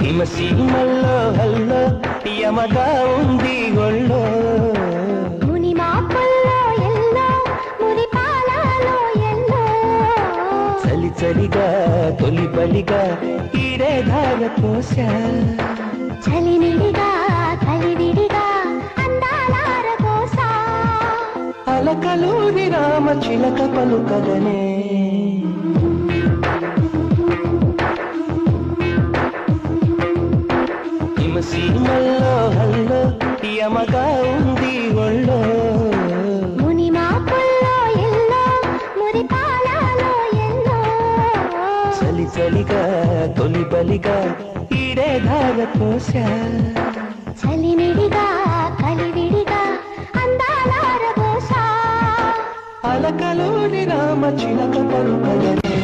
సీమల్లో hello యమగా ఉంది ఒళ్ళో ముని మాపల్లో yellow మురి పాలలో ఎల్లో చలి చలిగా తొలి బలిగా ఈడే ధార పోసా చలినిడిగా కలివిడిగా అందాలార కోసా అలకలూరి రామ చిలక పలుకగనే సీమల్లో హల్లో యమగా ఉంది ఒళ్ళో ముని మాపల్లో ఎల్లో మురి పాలలో ఎల్లో చలి చలిగా తొలి బలిగా ఈడే ధార పోసా చలినిడిగా కలివిడిగా అందాలార కోసా అలకలూరి రామ చిలక పలుకగనే